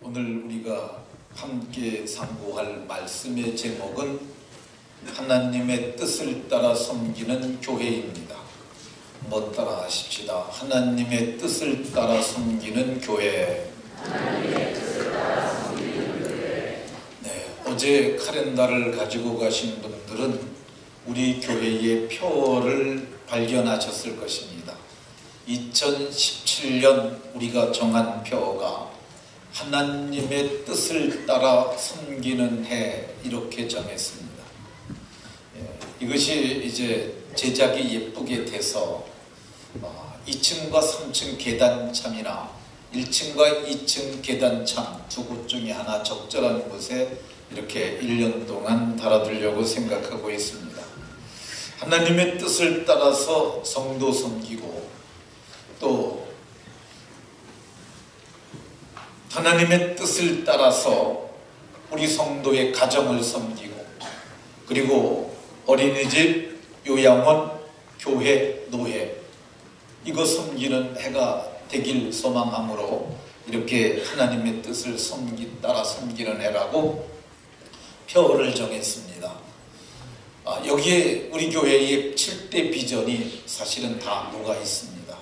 오늘 우리가 함께 상고할 말씀의 제목은 하나님의 뜻을 따라 섬기는 교회입니다. 한번 따라 하십시다. 하나님의 뜻을 따라 섬기는 교회. 하나님의 뜻을 따라 섬기는 교회. 네, 어제 카렌다를 가지고 가신 분들은 우리 교회의 표를 발견하셨을 것입니다. 2017년 우리가 정한 표가 하나님의 뜻을 따라 섬기는 해, 이렇게 정했습니다. 이것이 이제 제작이 예쁘게 돼서 2층과 3층 계단참이나 1층과 2층 계단참 두 곳 중에 하나 적절한 곳에 이렇게 1년 동안 달아두려고 생각하고 있습니다. 하나님의 뜻을 따라서 성도 섬기고, 또 하나님의 뜻을 따라서 우리 성도의 가정을 섬기고, 그리고 어린이집, 요양원, 교회, 노회, 이거 섬기는 해가 되길 소망함으로 이렇게 하나님의 뜻을 따라 섬기는 해라고 표를 정했습니다. 여기에 우리 교회의 7대 비전이 사실은 다 녹아 있습니다.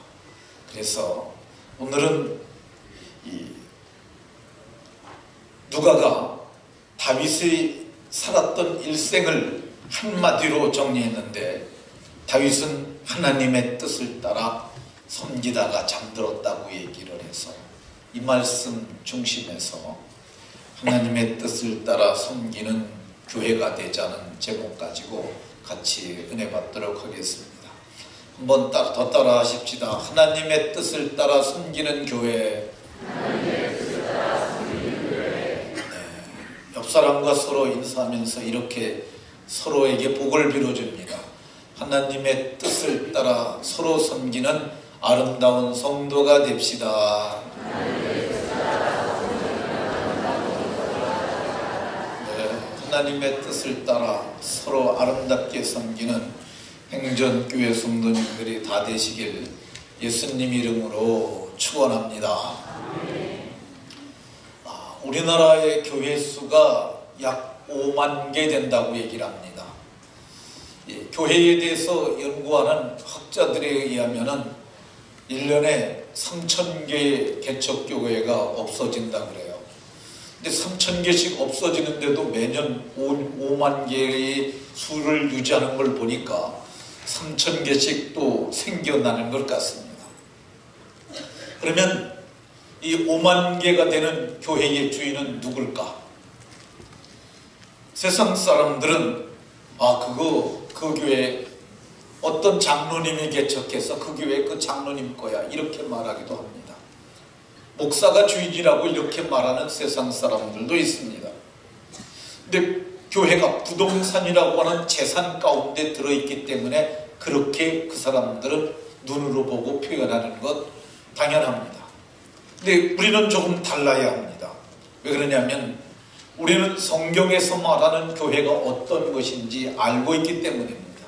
그래서 오늘은 누가가 다윗이 살았던 일생을 한마디로 정리했는데, 다윗은 하나님의 뜻을 따라 섬기다가 잠들었다고 얘기를 해서 이 말씀 중심에서 하나님의 뜻을 따라 섬기는 교회가 되자는 제목 가지고 같이 은혜 받도록 하겠습니다. 한번 더 따라 하십시다. 하나님의 뜻을 따라 섬기는 교회. 하나님의 뜻을 따라 섬기는 교회. 옆 사람과 서로 인사하면서 이렇게 서로에게 복을 빌어줍니다. 하나님의 뜻을 따라 서로 섬기는 아름다운 성도가 됩시다. 하나님의 뜻을 따라 섬기는 아름다운 성도가 네, 하나님의 뜻을 따라 서로 아름답게 섬기는 행전교회 성도님들이 다 되시길 예수님 이름으로 축원합니다. 우리나라의 교회 수가 약 5만 개 된다고 얘기를 합니다. 교회에 대해서 연구하는 학자들에 의하면 1년에 3,000개의 개척교회가 없어진다 그래요. 근데 3,000개씩 없어지는데도 매년 5만 개의 수를 유지하는 걸 보니까 3,000개씩 또 생겨나는 것 같습니다. 그러면 이 5만 개가 되는 교회의 주인은 누굴까? 세상 사람들은 그 교회 어떤 장로님이 개척해서 그 교회 그 장로님 거야, 이렇게 말하기도 합니다. 목사가 주인이라고 이렇게 말하는 세상 사람들도 있습니다. 근데 교회가 부동산이라고 하는 재산 가운데 들어있기 때문에 그렇게 그 사람들은 눈으로 보고 표현하는 것 당연합니다. 근데 우리는 조금 달라야 합니다. 왜 그러냐면 우리는 성경에서 말하는 교회가 어떤 것인지 알고 있기 때문입니다.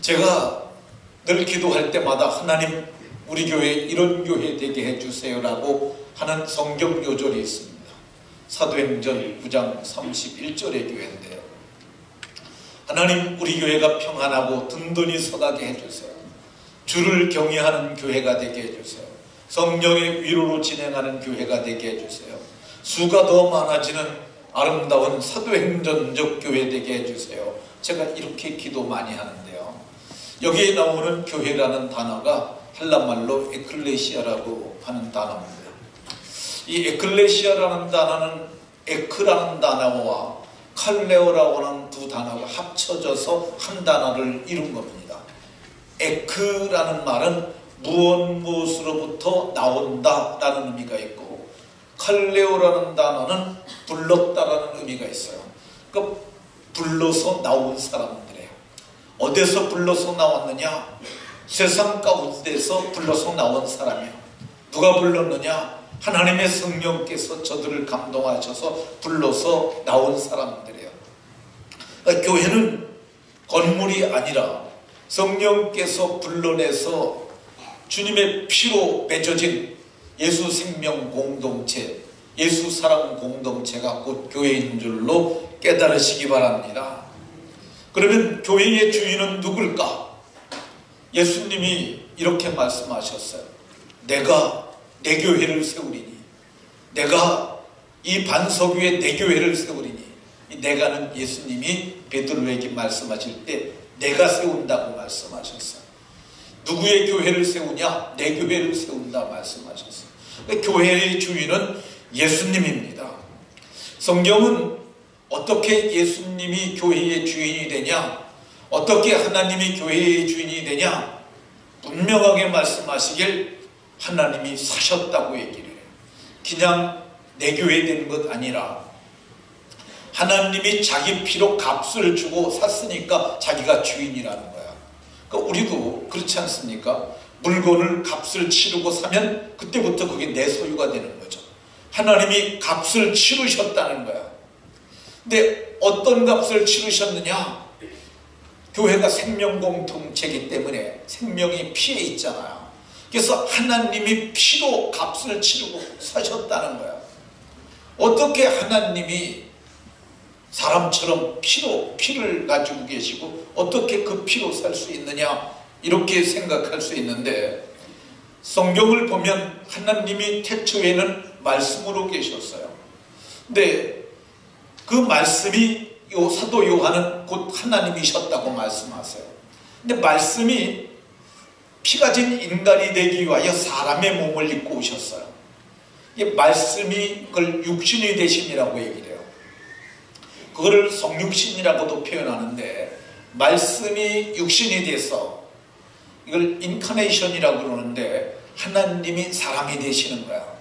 제가 늘 기도할 때마다 하나님, 우리 교회 이런 교회 되게 해주세요라고 하는 성경 요절이 있습니다. 사도행전 9장 31절의 교회인데요. 하나님, 우리 교회가 평안하고 든든히 서가게 해주세요. 주를 경외하는 교회가 되게 해주세요. 성령의 위로로 진행하는 교회가 되게 해주세요. 수가 더 많아지는 아름다운 사도행전적 교회 되게 해주세요. 제가 이렇게 기도 많이 하는데요. 여기에 나오는 교회라는 단어가 헬라말로 에클레시아라고 하는 단어입니다. 이 에클레시아라는 단어는 에크라는 단어와 칼레오라고 하는 두 단어가 합쳐져서 한 단어를 이룬 겁니다. 에크라는 말은 무엇으로부터 나온다라는 의미가 있고, 칼레오라는 단어는 불렀다라는 의미가 있어요. 그러니까 불러서 나온 사람들이에요. 어디서 불러서 나왔느냐? 세상 가운데서 불러서 나온 사람이에요. 누가 불렀느냐? 하나님의 성령께서 저들을 감동하셔서 불러서 나온 사람들이에요. 그러니까 교회는 건물이 아니라 성령께서 불러내서 주님의 피로 맺어진 예수 생명 공동체, 예수 사랑 공동체가 곧 교회인 줄로 깨달으시기 바랍니다. 그러면 교회의 주인은 누굴까? 예수님이 이렇게 말씀하셨어요. 내가 내 교회를 세우리니, 내가 이 반석 위에 내 교회를 세우리니. 이 내가는 예수님이 베드로에게 말씀하실 때 내가 세운다고 말씀하셨어요. 누구의 교회를 세우냐? 내 교회를 세운다 말씀하셨어요. 교회의 주인은 예수님입니다. 성경은 어떻게 예수님이 교회의 주인이 되냐? 어떻게 하나님이 교회의 주인이 되냐? 분명하게 말씀하시길 하나님이 사셨다고 얘기를 해요. 그냥 내 교회 되는 것 아니라 하나님이 자기 피로 값을 주고 샀으니까 자기가 주인이라는 거야. 그러니까 우리도 그렇지 않습니까? 물건을 값을 치르고 사면 그때부터 그게 내 소유가 되는 거죠. 하나님이 값을 치르셨다는 거야. 근데 어떤 값을 치르셨느냐? 교회가 생명공동체이기 때문에 생명이 피에 있잖아요. 그래서 하나님이 피로 값을 치르고 사셨다는 거야. 어떻게 하나님이 사람처럼 피를 가지고 계시고 어떻게 그 피로 살 수 있느냐, 이렇게 생각할 수 있는데, 성경을 보면 하나님이 태초에는 말씀으로 계셨어요. 근데 그 말씀이 사도 요한은 곧 하나님이셨다고 말씀하세요. 근데 말씀이 피가 진 인간이 되기 위하여 사람의 몸을 입고 오셨어요. 이 말씀이 그걸 육신이 되심이라고 얘기를 해요. 그거를 성육신이라고도 표현하는데, 말씀이 육신이 돼서 이걸 인카네이션이라고 그러는데 하나님이 사람이 되시는 거야.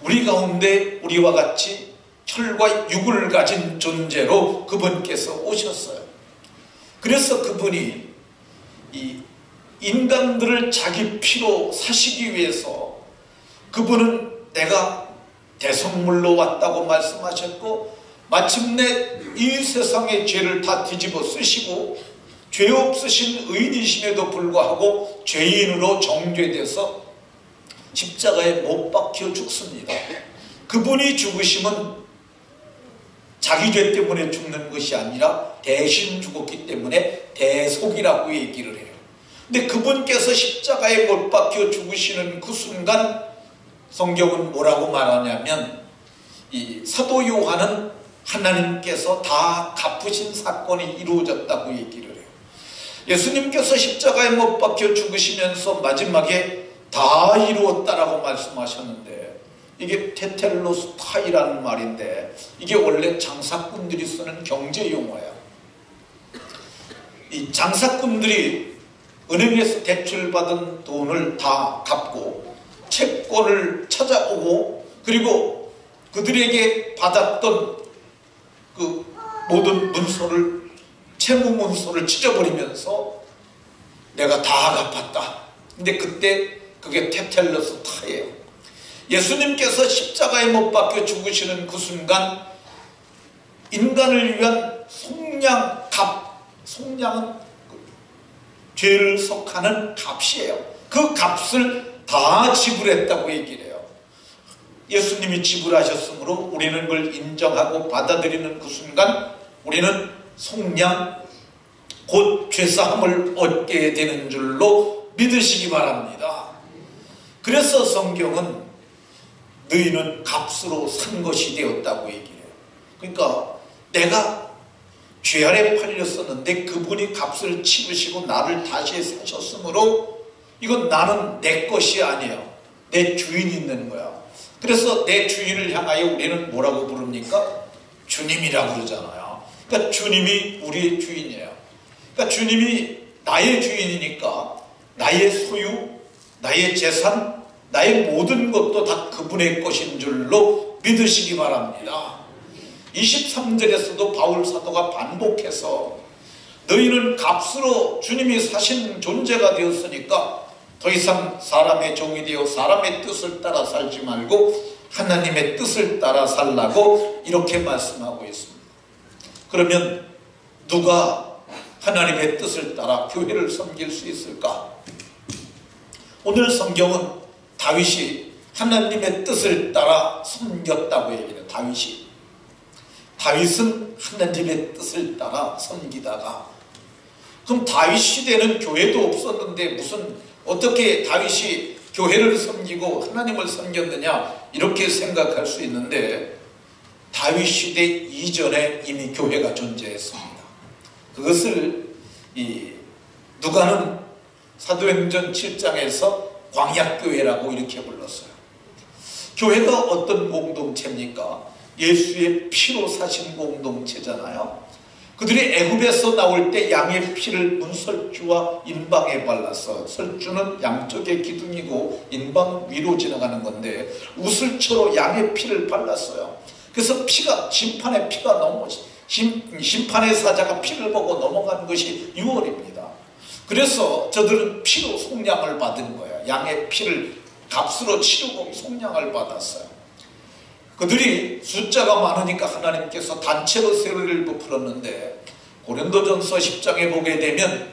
우리 가운데 우리와 같이 혈과 육을 가진 존재로 그분께서 오셨어요. 그래서 그분이 이 인간들을 자기 피로 사시기 위해서 그분은 내가 대성물로 왔다고 말씀하셨고, 마침내 이 세상의 죄를 다 뒤집어 쓰시고 죄 없으신 의인이심에도 불구하고 죄인으로 정죄돼서 십자가에 못 박혀 죽습니다. 그분이 죽으심은 자기 죄 때문에 죽는 것이 아니라 대신 죽었기 때문에 대속이라고 얘기를 해요. 근데 그분께서 십자가에 못 박혀 죽으시는 그 순간 성경은 뭐라고 말하냐면, 이 사도 요한은 하나님께서 다 갚으신 사건이 이루어졌다고 얘기를 해요. 예수님께서 십자가에 못 박혀 죽으시면서 마지막에 다 이루었다라고 말씀하셨는데, 이게 테텔로스타이라는 말인데 이게 원래 장사꾼들이 쓰는 경제 용어야. 이 장사꾼들이 은행에서 대출받은 돈을 다 갚고 채권을 찾아오고, 그리고 그들에게 받았던 그 모든 문서를, 채무 문서를 찢어버리면서 내가 다 갚았다. 근데 그때 그게 테텔로스타예요. 예수님께서 십자가에 못 박혀 죽으시는 그 순간 인간을 위한 속량, 속량은 죄를 속하는 값이에요. 그 값을 다 지불했다고 얘기를 해요. 예수님이 지불하셨으므로 우리는 그걸 인정하고 받아들이는 그 순간 우리는 속량, 곧 죄사함을 얻게 되는 줄로 믿으시기 바랍니다. 그래서 성경은 너희는 값으로 산 것이 되었다고 얘기해요. 그러니까 내가 죄 아래 팔렸었는데 그분이 값을 치르시고 나를 다시 사셨으므로 이건 나는 내 것이 아니에요. 내 주인이 있는 거야. 그래서 내 주인을 향하여 우리는 뭐라고 부릅니까? 주님이라고 그러잖아요. 그러니까 주님이 우리의 주인이에요. 그러니까 주님이 나의 주인이니까 나의 소유, 나의 재산, 나의 모든 것도 다 그분의 것인 줄로 믿으시기 바랍니다. 23절에서도 바울 사도가 반복해서 너희는 값으로 주님이 사신 존재가 되었으니까 더 이상 사람의 종이 되어 사람의 뜻을 따라 살지 말고 하나님의 뜻을 따라 살라고 이렇게 말씀하고 있습니다. 그러면 누가 하나님의 뜻을 따라 교회를 섬길 수 있을까? 오늘 성경은 다윗이 하나님의 뜻을 따라 섬겼다고 얘기해요. 다윗은 하나님의 뜻을 따라 섬기다가, 그럼 다윗 시대는 교회도 없었는데 무슨 어떻게 다윗이 교회를 섬기고 하나님을 섬겼느냐 이렇게 생각할 수 있는데, 다윗 시대 이전에 이미 교회가 존재했습니다. 그것을 누가는 사도행전 7장에서 광야교회라고 이렇게 불렀어요. 교회가 어떤 공동체입니까? 예수의 피로 사신 공동체잖아요. 그들이 애굽에서 나올 때 양의 피를 문설주와 인방에 발라서, 설주는 양쪽의 기둥이고 인방은 위로 지나가는 건데 우슬초로 양의 피를 발랐어요. 그래서 심판의 피가 심판의 사자가 피를 보고 넘어간 것이 6월입니다. 그래서 저들은 피로 속량을 받은 거예요. 양의 피를 값으로 치르고 속량을 받았어요. 그들이 숫자가 많으니까 하나님께서 단체로 세례를 베풀었는데, 고린도전서 10장에 보게 되면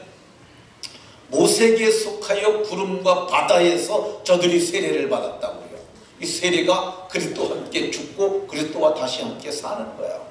모세에게 속하여 구름과 바다에서 저들이 세례를 받았다고요. 이 세례가 그리스도와 함께 죽고 그리스도와 다시 함께 사는 거예요.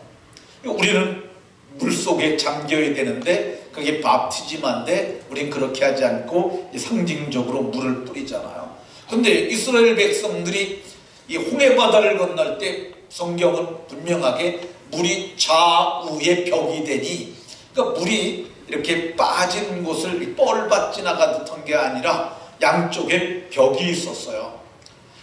우리는 물속에 잠겨야 되는데 그게 바프티즘인데 우린 그렇게 하지 않고 상징적으로 물을 뿌리잖아요. 그런데 이스라엘 백성들이 이 홍해바다를 건널 때 성경은 분명하게 물이 좌우에 벽이 되니, 그러니까 물이 이렇게 빠진 곳을 뻘밭 지나가듯한 게 아니라 양쪽에 벽이 있었어요.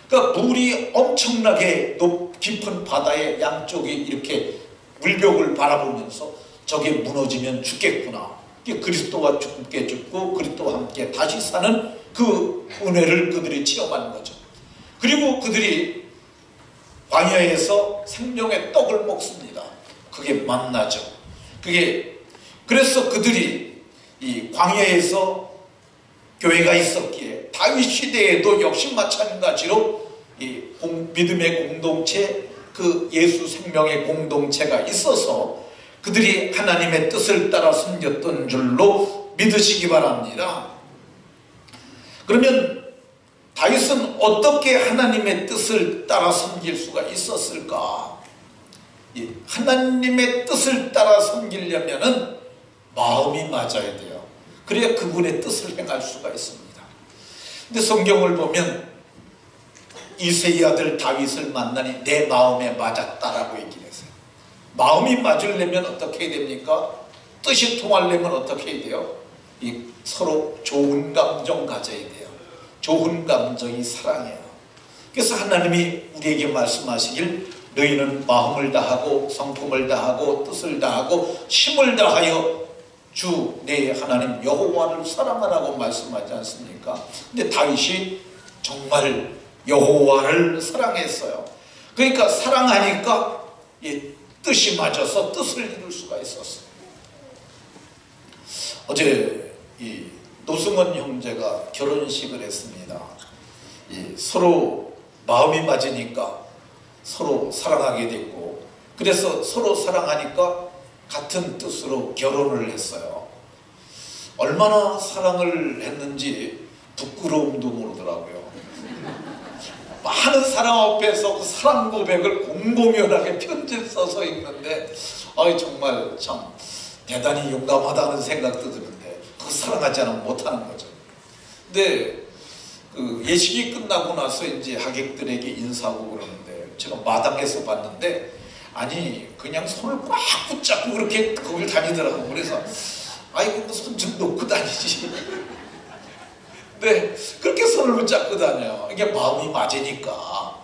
그러니까 물이 엄청나게 깊은 바다의 양쪽이 이렇게 물벽을 바라보면서 저게 무너지면 죽겠구나. 그리스도와 함께 죽고 그리스도와 함께 다시 사는 그 은혜를 그들이 체험하는 거죠. 그리고 그들이 광야에서 생명의 떡을 먹습니다. 그게 만나죠. 그래서 그들이 이 광야에서 교회가 있었기에 다윗 시대에도 역시 마찬가지로 이 믿음의 공동체, 그 예수 생명의 공동체가 있어서 그들이 하나님의 뜻을 따라 섬겼던 줄로 믿으시기 바랍니다. 그러면 다윗은 어떻게 하나님의 뜻을 따라 섬길 수가 있었을까? 하나님의 뜻을 따라 섬기려면은 마음이 맞아야 돼요. 그래야 그분의 뜻을 행할 수가 있습니다. 근데 성경을 보면 이새의 아들 다윗을 만나니 내 마음에 맞았다라고 얘기를 했어요. 마음이 맞으려면 어떻게 해야 됩니까? 뜻이 통하려면 어떻게 해야 돼요? 서로 좋은 감정 가져야 돼요. 좋은 감정이 사랑이에요. 그래서 하나님이 우리에게 말씀하시길, 너희는 마음을 다하고 성품을 다하고 뜻을 다하고 힘을 다하여 주 내 하나님 여호와를 사랑하라고 말씀하지 않습니까? 근데 다윗이 정말 여호와를 사랑했어요. 그러니까 사랑하니까 뜻이 맞아서 뜻을 이룰 수가 있었어요. 어제 노승원 형제가 결혼식을 했습니다. 서로 마음이 맞으니까 서로 사랑하게 됐고, 그래서 서로 사랑하니까 같은 뜻으로 결혼을 했어요. 얼마나 사랑을 했는지 부끄러움도 모르더라고요. 많은 사람 앞에서 그 사랑 고백을 공공연하게 편지를 써서 읽는데 정말 참 대단히 용감하다는 생각도 드는데, 그 사랑하지 않으면 못하는 거죠. 근데 그 예식이 끝나고 나서 이제 하객들에게 인사하고 그러는데, 제가 마당에서 봤는데 그냥 손을 꽉 붙잡고 그렇게 거길 다니더라고요. 그래서 이거 손 좀 놓고 다니지. 네, 그렇게 손을 붙잡고 다녀요. 이게 마음이 맞으니까.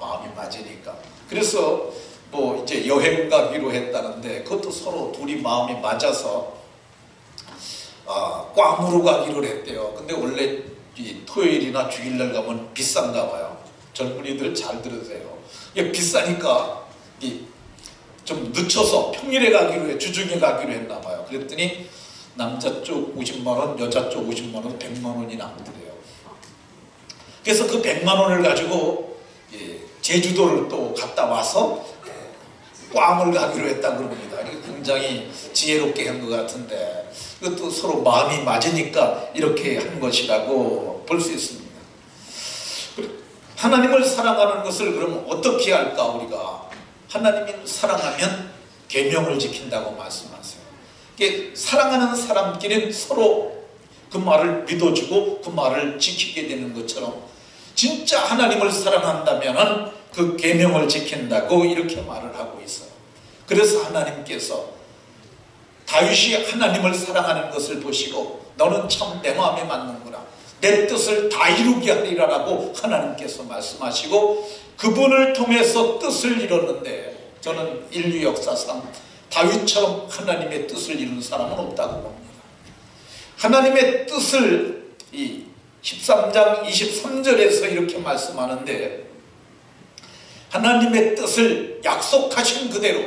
그래서 뭐 이제 여행 가기로 했다는데, 그것도 서로 둘이 마음이 맞아서 괌으로 가기로 했대요. 근데 원래 토요일이나 주일날 가면 비싼가 봐요. 젊은이들 잘 들으세요. 이게 비싸니까 좀 늦춰서 평일에 가기로 해, 주중에 가기로 했나 봐요. 그랬더니 남자 쪽 50만 원, 여자 쪽 50만 원, 100만 원이 남더래요. 그래서 그 100만 원을 가지고 제주도를 또 갔다 와서 괌을 가기로 했다고 그럽니다. 굉장히 지혜롭게 한 것 같은데, 이것도 서로 마음이 맞으니까 이렇게 한 것이라고 볼 수 있습니다. 하나님을 사랑하는 것을 그럼 어떻게 할까? 우리가 하나님을 사랑하면 계명을 지킨다고 말씀하세요. 사랑하는 사람끼리는 서로 그 말을 믿어주고 그 말을 지키게 되는 것처럼 진짜 하나님을 사랑한다면 그 계명을 지킨다고 이렇게 말을 하고 있어요. 그래서 하나님께서 다윗이 하나님을 사랑하는 것을 보시고 너는 참 내 마음에 맞는구나, 내 뜻을 다 이루게 하리라라고 하나님께서 말씀하시고 그분을 통해서 뜻을 이뤘는데, 저는 인류 역사상 다윗처럼 하나님의 뜻을 이룬 사람은 없다고 봅니다. 하나님의 뜻을 이 13장 23절에서 이렇게 말씀하는데, 하나님의 뜻을 약속하신 그대로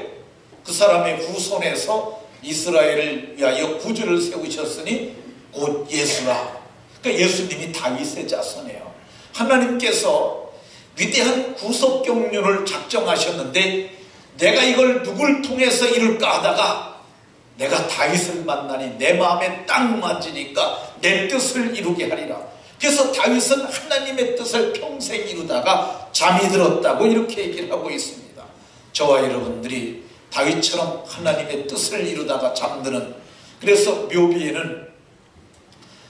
그 사람의 후손에서 이스라엘을 위하여 구주를 세우셨으니 곧 예수라. 그러니까 예수님이 다윗의 자손이에요. 하나님께서 위대한 구속 경륜을 작정하셨는데 내가 이걸 누굴 통해서 이룰까 하다가 내가 다윗을 만나니 내 마음에 딱 맞으니까 내 뜻을 이루게 하리라. 그래서 다윗은 하나님의 뜻을 평생 이루다가 잠이 들었다고 이렇게 얘기를 하고 있습니다. 저와 여러분들이 다윗처럼 하나님의 뜻을 이루다가 잠드는, 그래서 묘비에는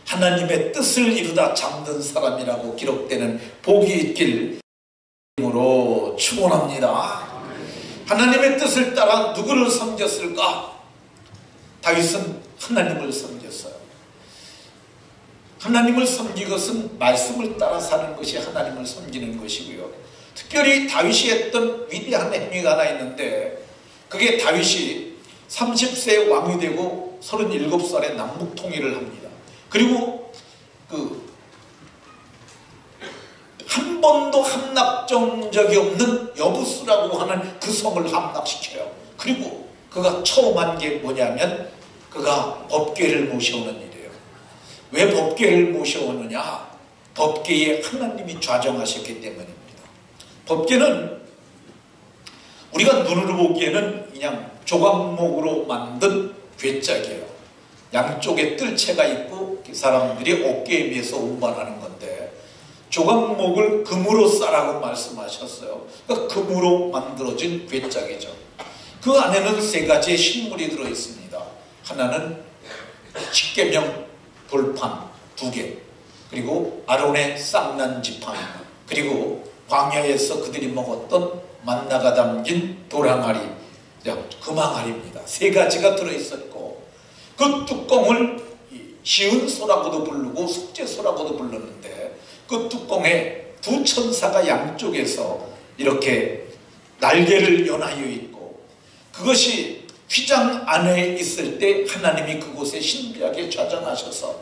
하나님의 뜻을 이루다 잠든 사람이라고 기록되는 복이 있길 으로 축원합니다. 하나님의 뜻을 따라 누구를 섬겼을까? 다윗은 하나님을 섬겼어요. 하나님을 섬긴 것은 말씀을 따라 사는 것이 하나님을 섬기는 것이고요. 특별히 다윗이 했던 위대한 행위가 하나 있는데, 그게 다윗이 30세에 왕이 되고 37살에 남북 통일을 합니다. 그리고 한 번도 함락된 적이 없는 여부스라고 하는 그 성을 함락시켜요. 그리고 그가 처음 한 게 뭐냐면 그가 법궤를 모셔오는 일이에요. 왜 법궤를 모셔오느냐? 법궤에 하나님이 좌정하셨기 때문입니다. 법궤는 우리가 눈으로 보기에는 그냥 조각목으로 만든 괴짝이에요. 양쪽에 뜰채가 있고 사람들이 어깨에 비해서 운반하는 건데, 조각목을 금으로 싸라고 말씀하셨어요. 그러니까 금으로 만들어진 괴짝이죠. 그 안에는 세 가지의 식물이 들어있습니다. 하나는 십계명 돌판 2개, 그리고 아론의 쌍난 지팡이, 그리고 광야에서 그들이 먹었던 만나가 담긴 돌항아리, 금항아리입니다. 세 가지가 들어있었고, 그 뚜껑을 시은소라고도 부르고 속죄소라고도 불렀는데, 그 뚜껑에 두 천사가 양쪽에서 이렇게 날개를 연하여 있고, 그것이 휘장 안에 있을 때 하나님이 그곳에 신비하게 좌정하셔서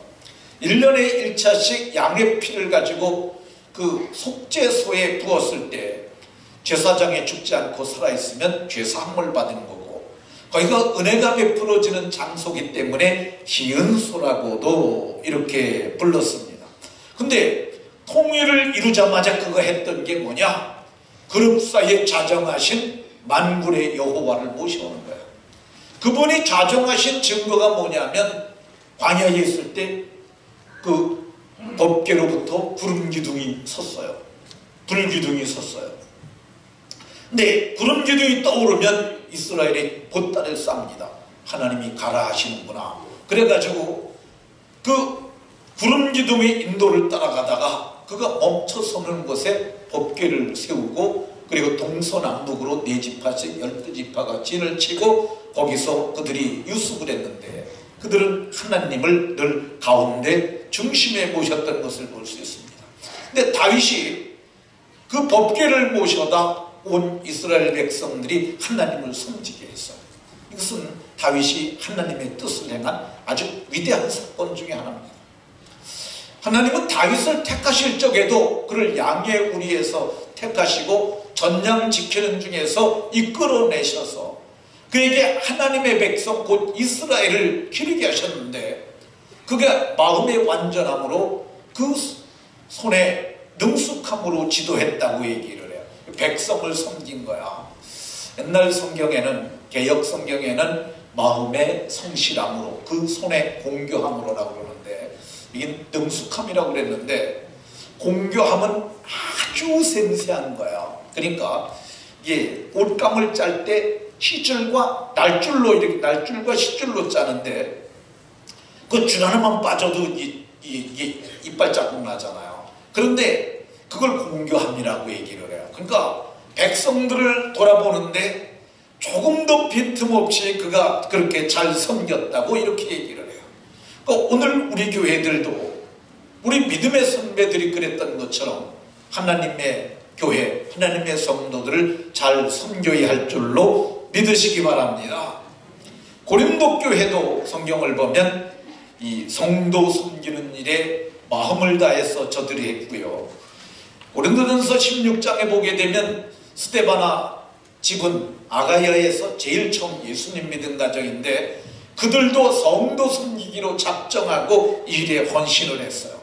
1년에 1차씩 양의 피를 가지고 그 속죄소에 부었을 때 제사장에 죽지 않고 살아있으면 죄사함을 받는 거고, 거기가 은혜가 베풀어지는 장소이기 때문에 시은소라고도 이렇게 불렀습니다. 근데 통일을 이루자마자 그거 했던 게 뭐냐? 그룹 사이에 좌정하신 만군의 여호와를 모셔오는 거예요. 그분이 좌정하신 증거가 뭐냐면 광야에 있을 때 그 법궤로부터 구름 기둥이 섰어요. 불 기둥이 섰어요. 근데 구름 기둥이 떠오르면 이스라엘이 보따리를 쌉니다. 하나님이 가라 하시는구나. 그래가지고 그 구름 기둥의 인도를 따라가다가 그가 멈춰서는 곳에 법궤를 세우고, 그리고 동서남북으로 4지파씩 12지파가 진을 치고 거기서 그들이 유숙을 했는데, 그들은 하나님을 늘 가운데 중심에 모셨던 것을 볼 수 있습니다. 근데 다윗이 그 법궤를 모셔다 온 이스라엘 백성들이 하나님을 섬기게 했어요. 이것은 다윗이 하나님의 뜻을 행한 아주 위대한 사건 중에 하나입니다. 하나님은 다윗을 택하실 적에도 그를 양의 우리에서 택하시고 전양 지키는 중에서 이끌어내셔서 그에게 하나님의 백성 곧 이스라엘을 기르게 하셨는데, 그가 마음의 완전함으로 그 손에 능숙함으로 지도했다고 얘기를 해요. 백성을 섬긴 거야. 옛날 성경에는, 개역 성경에는 마음의 성실함으로, 그 손에 공교함으로라고 그러는데, 이게 능숙함이라고 그랬는데, 공교함은 아주 생생한 거야. 그러니까 이게 옷감을 짤 때 시줄과 날줄로 이렇게 날줄과 시줄로 짜는데 그 줄 하나만 빠져도 이빨 자국 나잖아요. 그런데 그걸 공교함이라고 얘기를 해요. 그러니까 백성들을 돌아보는데 조금 더 빈틈없이 그가 그렇게 잘 섬겼다고 이렇게 얘기를 해요. 그러니까 오늘 우리 교회들도 우리 믿음의 선배들이 그랬던 것처럼 하나님의 교회, 하나님의 성도들을 잘 섬겨야 할 줄로 믿으시기 바랍니다. 고린도 교회도 성경을 보면 이 성도 섬기는 일에 마음을 다해서 저들이 했고요. 고린도전서 16장에 보게 되면 스데바나 집은 아가야에서 제일 처음 예수님 믿은 가정인데 그들도 성도 섬기기로 작정하고 일에 헌신을 했어요.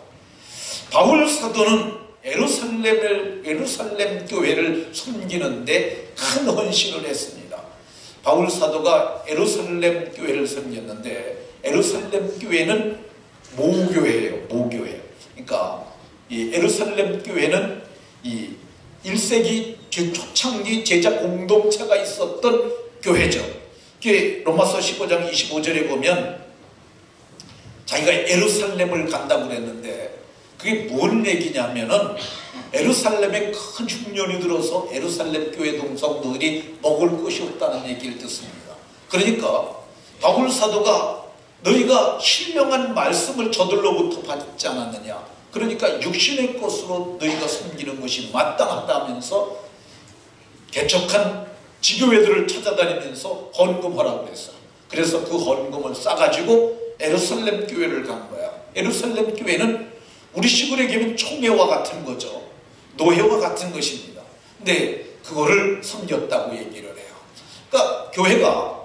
바울 사도는 예루살렘 교회를 섬기는데 큰 헌신을 했습니다. 바울 사도가 예루살렘 교회를 섬겼는데 예루살렘 교회는 모교회예요. 모교회. 그러니까 이 예루살렘 교회는 이 1세기 초창기 제자 공동체가 있었던 교회죠. 로마서 15장 25절에 보면 자기가 예루살렘을 간다고 그랬는데 그게 뭔 얘기냐면은 예루살렘에 큰 흉년이 들어서 예루살렘 교회 동성도들이 먹을 것이 없다는 얘기를 듣습니다. 그러니까 바울 사도가 너희가 신령한 말씀을 저들로부터 받지 않았느냐, 그러니까 육신의 것으로 너희가 섬기는 것이 마땅하다면서 개척한 지교회들을 찾아다니면서 헌금하라고 그랬어요. 그래서 그 헌금을 싸가지고 예루살렘 교회를 간 거야. 예루살렘 교회는 우리 식으로 얘기하면 총회와 같은 거죠. 노회와 같은 것입니다. 근데 그거를 섬겼다고 얘기를 해요. 그러니까 교회가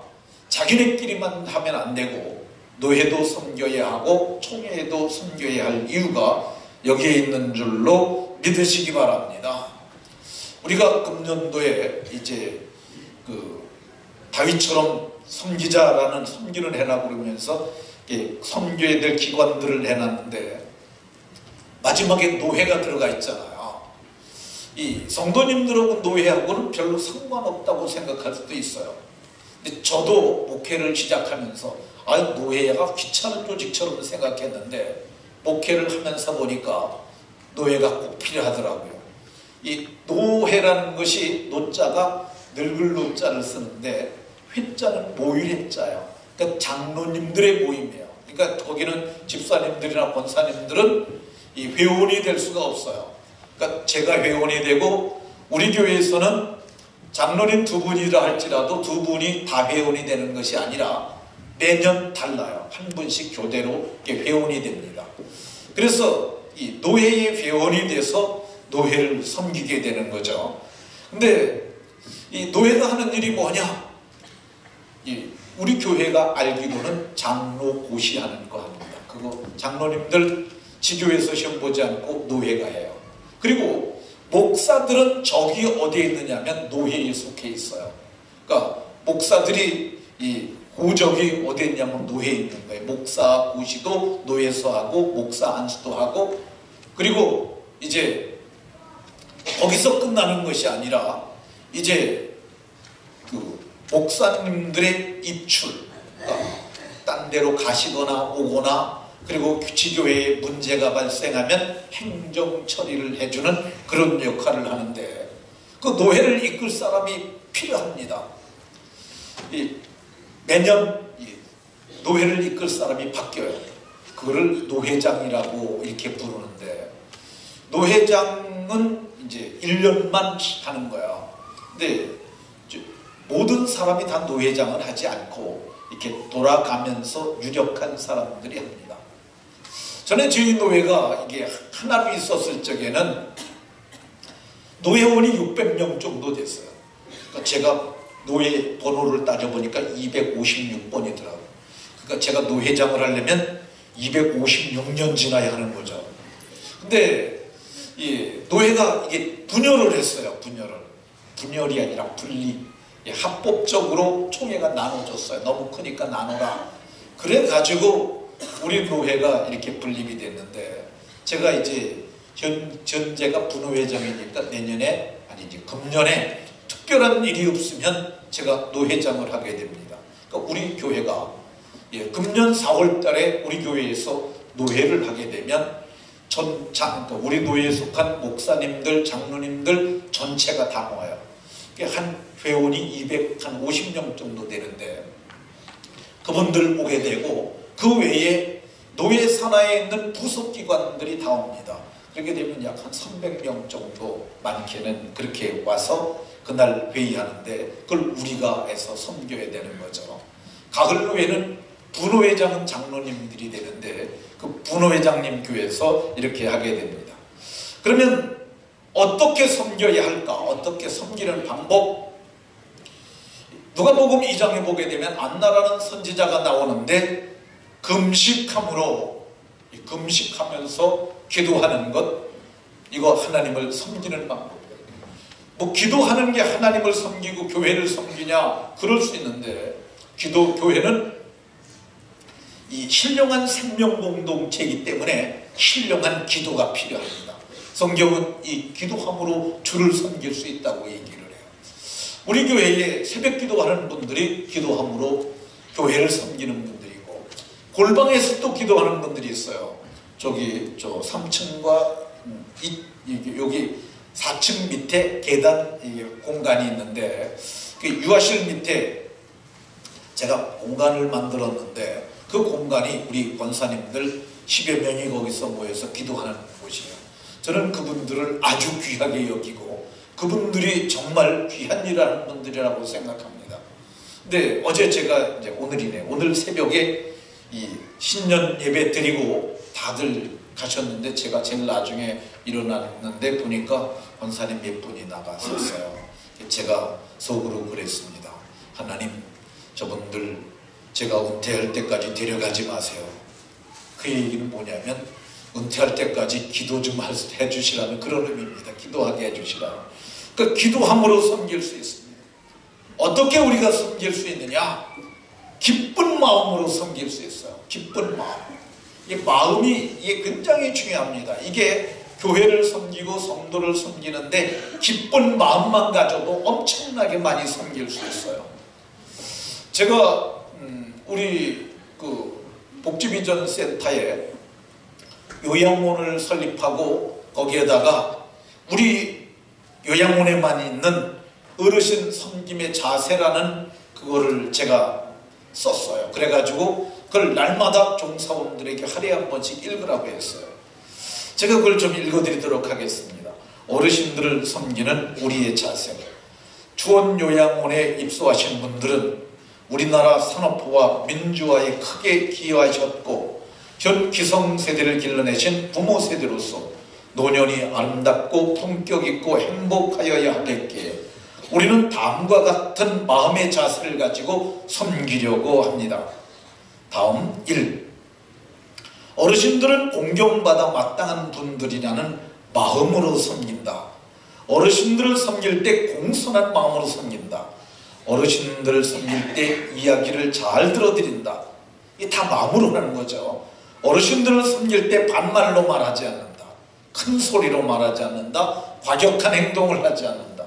자기네끼리만 하면 안 되고 노회도 섬겨야 하고 총회도 섬겨야 할 이유가 여기에 있는 줄로 믿으시기 바랍니다. 우리가 금년도에 이제 다윗처럼 섬기자라는 섬기는 해라고 그러면서 섬겨야 될 기관들을 해놨는데 마지막에 노회가 들어가 있잖아요. 이 성도님들하고 노회하고는 별로 상관없다고 생각할 수도 있어요. 근데 저도 목회를 시작하면서 노회가 귀찮은 조직처럼 생각했는데 목회를 하면서 보니까 노회가 꼭 필요하더라고요. 이 노회라는 것이 노자가 늙을 노자를 쓰는데 회자는 모일 회자예요. 그러니까 장로님들의 모임이에요. 그러니까 거기는 집사님들이나 권사님들은 이 회원이 될 수가 없어요. 그러니까 제가 회원이 되고 우리 교회에서는 장로님 두 분이라 할지라도 두 분이 다 회원이 되는 것이 아니라 매년 달라요. 한 분씩 교대로 회원이 됩니다. 그래서 이 노회의 회원이 돼서 노회를 섬기게 되는 거죠. 근데 이 노회가 하는 일이 뭐냐? 우리 교회가 알기로는 장로 고시하는 거 합니다. 그거 장로님들 지교에서 시험 보지 않고 노회가 해요. 그리고 목사들은 저기 어디에 있느냐면 노회에 속해 있어요. 그러니까 목사들이 이 고적이 어디에 있냐면 노회에 있는 거예요. 목사 고시도 노회에서 하고 목사 안수도 하고, 그리고 이제 거기서 끝나는 것이 아니라 이제 그 목사님들의 입출, 그러니까 딴 데로 가시거나 오거나, 그리고 지교회에 문제가 발생하면 행정 처리를 해주는 그런 역할을 하는데 그 노회를 이끌 사람이 필요합니다. 매년 노회를 이끌 사람이 바뀌어요. 그거를 노회장이라고 이렇게 부르는데 노회장은 이제 1년만 하는 거야. 근데 모든 사람이 다 노회장을 하지 않고 이렇게 돌아가면서 유력한 사람들이 합니다. 전에 저희 노회가 이게 하나로 있었을 적에는 노회원이 600명 정도 됐어요. 그러니까 제가 노회 번호를 따져보니까 256번이더라고요. 그러니까 제가 노회장을 하려면 256년 지나야 하는 거죠. 근데 이 노회가 이게 분열을 했어요. 분열이 아니라 분리. 합법적으로 총회가 나눠졌어요. 너무 크니까 나눠라. 그래가지고 우리 노회가 이렇게 분립이 됐는데 제가 이제 현재가 분회장이니까 내년에 아니지 금년에 특별한 일이 없으면 제가 노회장을 하게 됩니다. 그러니까 우리 교회가 금년 4월 달에 우리 교회에서 노회를 하게 되면 우리 노회에 속한 목사님들, 장로님들 전체가 다 모여요. 한 회원이 250명 정도 되는데 그분들 오게 되고 그 외에 노회 산하에 있는 부속기관들이 다 옵니다. 그렇게 되면 약 한 300명 정도 많게는 그렇게 와서 그날 회의하는데 그걸 우리가 해서 섬겨야 되는 거죠. 가을노회는 분회장은 장로님들이 되는데 그 분회장님 교회에서 이렇게 하게 됩니다. 그러면 어떻게 섬겨야 할까? 어떻게 섬기는 방법? 누가복음 2장에 보게 되면 안나라는 선지자가 나오는데 금식하면서 기도하는 것, 이거 하나님을 섬기는 방법이에요. 뭐 기도하는 게 하나님을 섬기고 교회를 섬기냐 그럴 수 있는데 교회는 이 신령한 생명 공동체이기 때문에 신령한 기도가 필요합니다. 성경은 이 기도함으로 주를 섬길 수 있다고 얘기를 해요. 우리 교회에 새벽 기도하는 분들이 기도함으로 교회를 섬기는 분들이고 골방에서 또 기도하는 분들이 있어요. 저 3층과 여기 4층 밑에 계단 공간이 있는데 그 유아실 밑에 제가 공간을 만들었는데 그 공간이 우리 권사님들 10여 명이 거기서 모여서 기도하는 곳이에요. 저는 그분들을 아주 귀하게 여기고 그분들이 정말 귀한 일하는 분들이라고 생각합니다. 근데 어제 제가 오늘 새벽에 이 신년 예배 드리고 다들 가셨는데 제가 제일 나중에 일어났는데 보니까 권사님 몇 분이 나가셨어요. 제가 속으로 그랬습니다. 하나님, 저분들 제가 은퇴할 때까지 데려가지 마세요. 그 얘기는 뭐냐면 은퇴할 때까지 기도 좀 해주시라는 그런 의미입니다. 기도하게 해주시라는. 그러니까 기도함으로 섬길 수 있습니다. 어떻게 우리가 섬길 수 있느냐? 기쁜 마음으로 섬길 수 있어요. 기쁜 마음. 이 마음이 이게 굉장히 중요합니다. 이게 교회를 섬기고 성도를 섬기는데 기쁜 마음만 가져도 엄청나게 많이 섬길 수 있어요. 제가 우리 그 복지비전 센터에 요양원을 설립하고 거기에다가 우리 요양원에만 있는 어르신 섬김의 자세라는 그거를 제가 썼어요. 그래가지고 그걸 날마다 종사원들에게 하루에 한 번씩 읽으라고 했어요. 제가 그걸 좀 읽어드리도록 하겠습니다. 어르신들을 섬기는 우리의 자세. 주원요양원에 입소하신 분들은 우리나라 산업화와 민주화에 크게 기여하셨고 현 기성세대를 길러내신 부모 세대로서 노년이 아름답고 품격 있고 행복하여야 하겠기에 우리는 다음과 같은 마음의 자세를 가지고 섬기려고 합니다. 다음 1. 어르신들은 공경받아 마땅한 분들이라는 마음으로 섬긴다. 어르신들을 섬길 때 공손한 마음으로 섬긴다. 어르신들을 섬길 때 이야기를 잘 들어드린다. 이게 다 마음으로 하는 거죠. 어르신들을 섬길 때 반말로 말하지 않는다. 큰 소리로 말하지 않는다. 과격한 행동을 하지 않는다.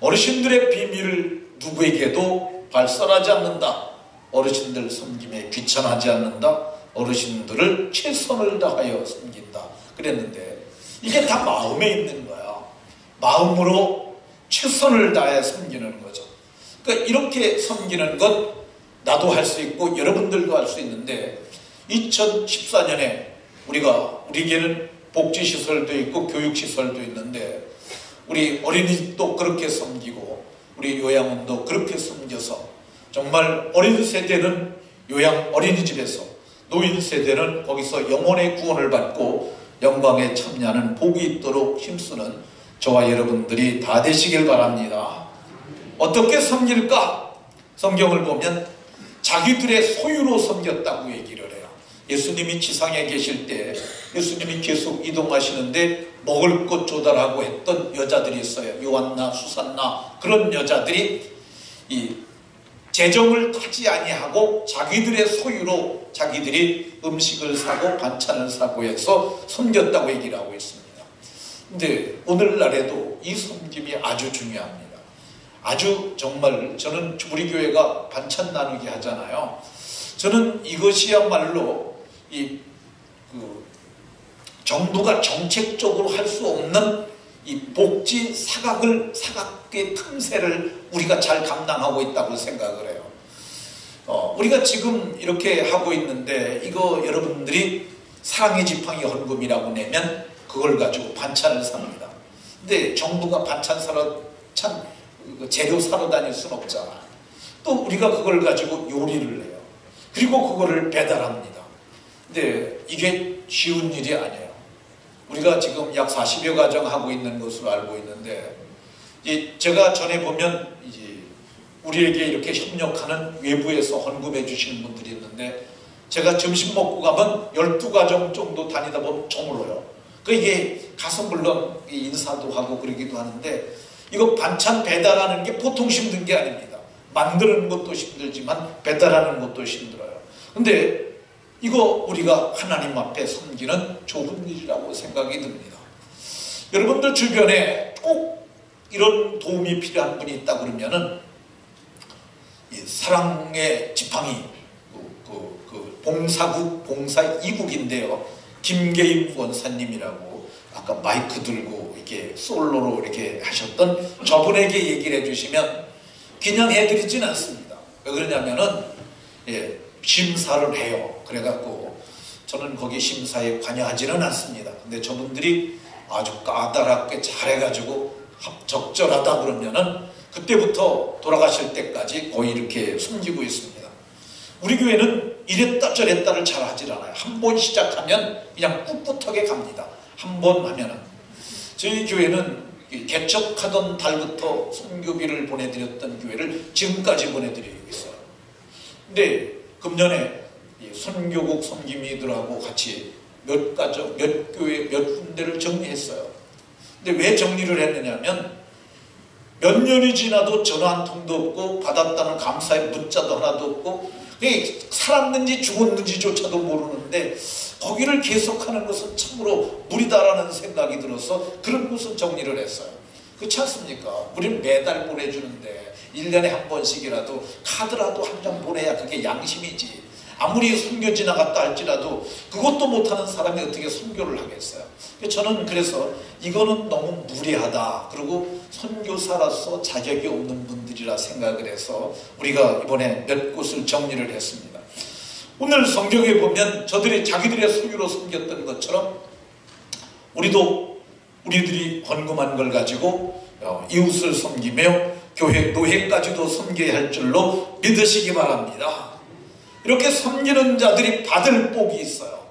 어르신들의 비밀을 누구에게도 발설하지 않는다. 어르신들 섬김에 귀찮아하지 않는다. 어르신들을 최선을 다하여 섬긴다. 그랬는데 이게 다 마음에 있는 거야. 마음으로 최선을 다해 섬기는 거죠. 그러니까 이렇게 섬기는 것 나도 할 수 있고 여러분들도 할 수 있는데 2014년에 우리에게는 복지시설도 있고 교육시설도 있는데 우리 어린이집도 그렇게 섬기고 우리 요양원도 그렇게 섬겨서 정말 어린 세대는 요양 어린이집에서 노인 세대는 거기서 영혼의 구원을 받고 영광에 참여하는 복이 있도록 힘쓰는 저와 여러분들이 다 되시길 바랍니다. 어떻게 섬길까? 성경을 보면 자기들의 소유로 섬겼다고 얘기를 해요. 예수님이 지상에 계실 때 예수님이 계속 이동하시는데 먹을 것 조달하고 했던 여자들이 있어요. 요한나 수산나 그런 여자들이 이 재정을 타지 아니하고 자기들의 소유로 자기들이 음식을 사고 반찬을 사고 해서 섬겼다고 얘기를 하고 있습니다. 근데 오늘날에도 이 섬김이 아주 중요합니다. 아주 정말 저는 우리 교회가 반찬 나누기 하잖아요. 저는 이것이야말로 정부가 정책적으로 할 수 없는 이 복지 사각의 틈새를 우리가 잘 감당하고 있다고 생각을 해요. 우리가 지금 이렇게 하고 있는데 이거 여러분들이 사랑의 지팡이 헌금이라고 내면 그걸 가지고 반찬을 삽니다. 근데 정부가 반찬 사러 재료 사러 다닐 수는 없잖아. 또 우리가 그걸 가지고 요리를 해요. 그리고 그거를 배달합니다. 근데 이게 쉬운 일이 아니에요. 우리가 지금 약 40여 가정 하고 있는 것으로 알고 있는데, 제가 전에 보면 이제 우리에게 이렇게 협력하는 외부에서 헌금해 주시는 분들이 있는데, 제가 점심 먹고 가면 12가정 정도 다니다 보면 저물어요. 이게 가서 물론 인사도 하고 그러기도 하는데, 이거 반찬 배달하는 게 보통 힘든 게 아닙니다. 만드는 것도 힘들지만 배달하는 것도 힘들어요. 근데 이거 우리가 하나님 앞에 섬기는 좋은 일이라고 생각이 듭니다. 여러분들 주변에 꼭 이런 도움이 필요한 분이 있다 그러면은 사랑의 지팡이 봉사국 봉사 2국인데요. 김계임 원사님이라고 아까 마이크 들고 이렇게 솔로로 이렇게 하셨던 저분에게 얘기를 해주시면 그냥 해드리진 않습니다. 왜 그러냐면은 심사를 해요. 그래갖고 저는 거기 심사에 관여하지는 않습니다. 근데 저분들이 아주 까다롭게 잘해가지고 적절하다 그러면은 그때부터 돌아가실 때까지 거의 이렇게 숨기고 있습니다. 우리 교회는 이랬다 저랬다를 잘 하질 않아요. 한 번 시작하면 그냥 꿋꿋하게 갑니다. 한 번 하면은. 저희 교회는 개척하던 달부터 선교비를 보내드렸던 교회를 지금까지 보내드리고 있어요. 근데 금년에 선교국 선김이들하고 같이 몇 교회, 몇 군데를 정리했어요. 근데 왜 정리를 했느냐면 몇 년이 지나도 전화 한 통도 없고 받았다는 감사의 문자도 하나도 없고 살았는지 죽었는지조차도 모르는데 거기를 계속하는 것은 참으로 무리다라는 생각이 들어서 그런 곳은 정리를 했어요. 그렇지 않습니까? 우리는 매달 보내주는데 1년에 한 번씩이라도 카드라도 한 장 보내야 그게 양심이지. 아무리 선교 지나갔다 할지라도 그것도 못하는 사람이 어떻게 선교를 하겠어요. 저는 그래서 이거는 너무 무리하다. 그리고 선교사로서 자격이 없는 분들이라 생각을 해서 우리가 이번에 몇 곳을 정리를 했습니다. 오늘 성경에 보면 저들이 자기들의 소유로 섬겼던 것처럼 우리들이 헌금한 걸 가지고 이웃을 섬기며 교회 노예까지도 섬겨야 할 줄로 믿으시기 바랍니다. 이렇게 섬기는 자들이 받을 복이 있어요.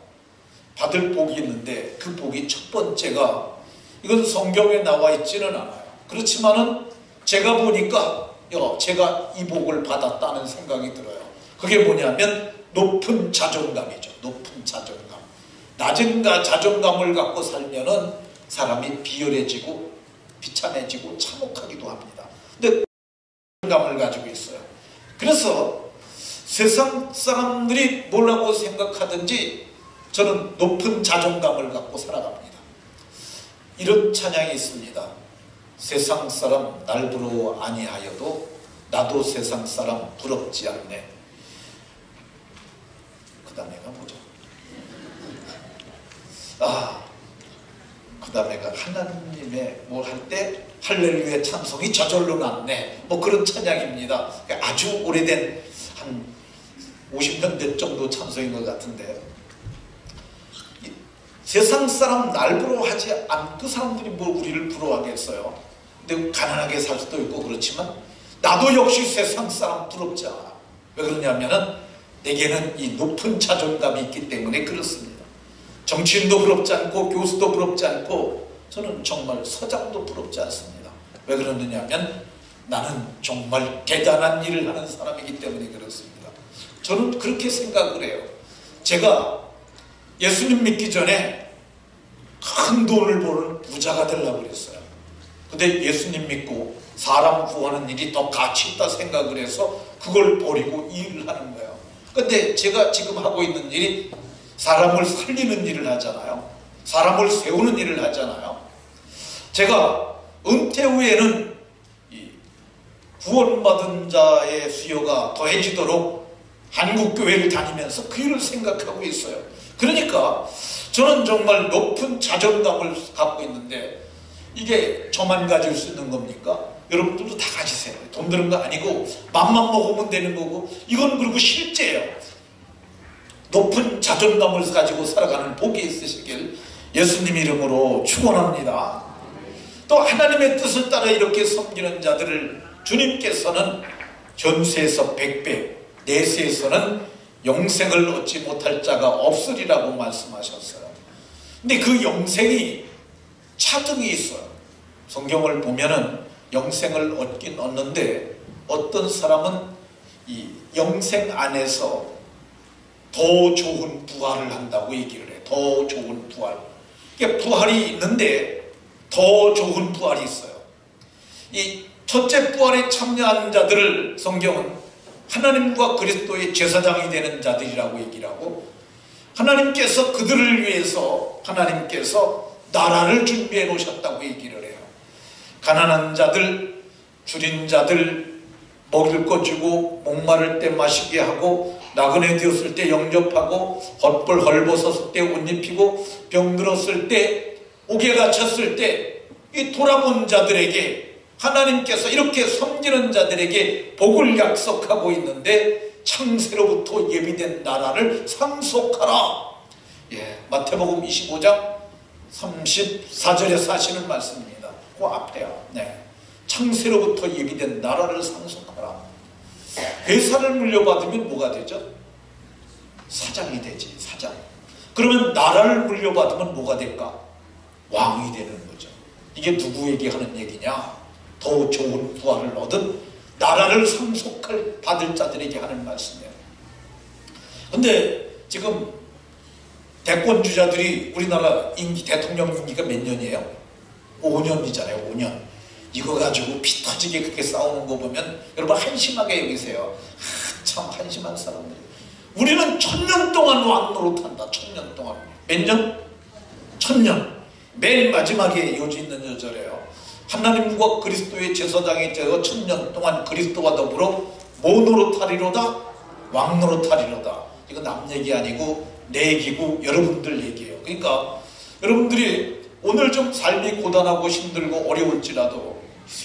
받을 복이 있는데 그 복이 첫 번째가 이건 성경에 나와 있지는 않아요. 그렇지만은 제가 보니까 제가 이 복을 받았다는 생각이 들어요. 그게 뭐냐면 높은 자존감이죠. 높은 자존감. 낮은 자존감을 갖고 살면은 사람이 비열해지고 비참해지고 참혹하기도 합니다. 근데 자존감을 가지고 있어요. 그래서 세상 사람들이 뭐라고 생각하든지 저는 높은 자존감을 갖고 살아갑니다. 이런 찬양이 있습니다. 세상 사람 날 부러워 아니하여도 나도 세상 사람 부럽지 않네. 그 다음에가 뭐죠? 그 다음에가 하나님의 뭘 할 때 할렐루야 찬송이 저절로 났네. 뭐 그런 찬양입니다. 아주 오래된 한 50년 된 정도 찬송인 것 같은데, 세상 사람 날 부러워하지 않고 그 사람들이 뭐 우리를 부러워하겠어요. 근데 가난하게 살 수도 있고 그렇지만 나도 역시 세상 사람 부럽지 않아. 왜 그러냐면은 내게는 이 높은 자존감이 있기 때문에 그렇습니다. 정치인도 부럽지 않고 교수도 부럽지 않고 저는 정말 서장도 부럽지 않습니다. 왜 그러느냐면 나는 정말 대단한 일을 하는 사람이기 때문에 그렇습니다. 저는 그렇게 생각을 해요. 제가 예수님 믿기 전에 큰 돈을 버는 부자가 되려고 그랬어요. 근데 예수님 믿고 사람 구하는 일이 더 가치 있다 생각을 해서 그걸 버리고 일을 하는 거예요. 근데 제가 지금 하고 있는 일이 사람을 살리는 일을 하잖아요. 사람을 세우는 일을 하잖아요. 제가 은퇴 후에는 이 구원받은 자의 수요가 더해지도록 한국교회를 다니면서 그 일을 생각하고 있어요. 그러니까 저는 정말 높은 자존감을 갖고 있는데, 이게 저만 가질 수 있는 겁니까? 여러분들도 다 가지세요. 돈 드는 거 아니고 맘만 먹으면 되는 거고, 이건 그리고 실제예요. 높은 자존감을 가지고 살아가는 복이 있으시길 예수님 이름으로 축원합니다. 또 하나님의 뜻을 따라 이렇게 섬기는 자들을 주님께서는 전세에서 100배, 내세에서는 영생을 얻지 못할 자가 없으리라고 말씀하셨어요. 근데 그 영생이 차등이 있어요. 성경을 보면은 영생을 얻긴 얻는데, 어떤 사람은 이 영생 안에서 더 좋은 부활을 한다고 얘기를 해요. 더 좋은 부활. 이게 부활이 있는데 더 좋은 부활이 있어요. 이 첫째 부활에 참여한 자들을 성경은 하나님과 그리스도의 제사장이 되는 자들이라고 얘기를 하고, 하나님께서 그들을 위해서 하나님께서 나라를 준비해 놓으셨다고 얘기를 해요. 가난한 자들, 줄인 자들, 먹일 것 주고, 목마를 때 마시게 하고, 나그네 되었을 때 영접하고, 헛벌 헐벗었을 때 옷 입히고, 병들었을 때, 옥에 갇혔을 때, 이 돌아본 자들에게 하나님께서 이렇게 섬기는 자들에게 복을 약속하고 있는데, 창세로부터 예비된 나라를 상속하라. 마태복음 25장 34절에서 하시는 말씀입니다. 그 앞에요. 창세로부터 예비된 나라를 상속하라. 회사를 물려받으면 뭐가 되죠? 사장이 되지, 사장. 그러면 나라를 물려받으면 뭐가 될까? 왕이 되는 거죠. 이게 누구에게 하는 얘기냐? 더 좋은 부활을 얻은 나라를 상속할 받을 자들에게 하는 말씀이에요. 근데 지금 대권주자들이 우리나라 대통령 임기가 몇 년이에요? 5년이잖아요. 5년. 이거 가지고 피 터지게 그렇게 싸우는 거 보면 여러분 한심하게 여기세요. 참 한심한 사람들. 우리는 1000년 동안 왕 노릇한다. 1000년 동안. 몇 년? 1000년. 맨 마지막에 이어져 있는 여절이에요. 하나님과 그리스도의 제사장이 되어 1000년 동안 그리스도와 더불어 뭐 노릇하리로다? 왕 노릇하리로다. 이거 남 얘기 아니고 내 얘기고 여러분들 얘기예요. 그러니까 여러분들이 오늘 좀 삶이 고단하고 힘들고 어려울지라도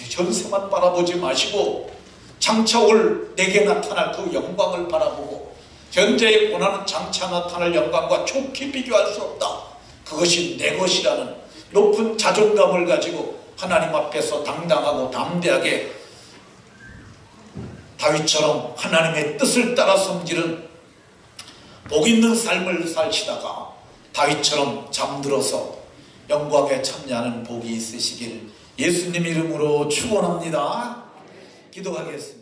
전세만 바라보지 마시고 장차 올 내게 나타날 그 영광을 바라보고, 현재의 고난은 장차 나타날 영광과 좋게 비교할 수 없다. 그것이 내 것이라는 높은 자존감을 가지고 하나님 앞에서 당당하고 담대하게 다윗처럼 하나님의 뜻을 따라 섬기는 복 있는 삶을 사시다가 다윗처럼 잠들어서 영광에 참여하는 복이 있으시길 예수님 이름으로 축원합니다. 기도하겠습니다.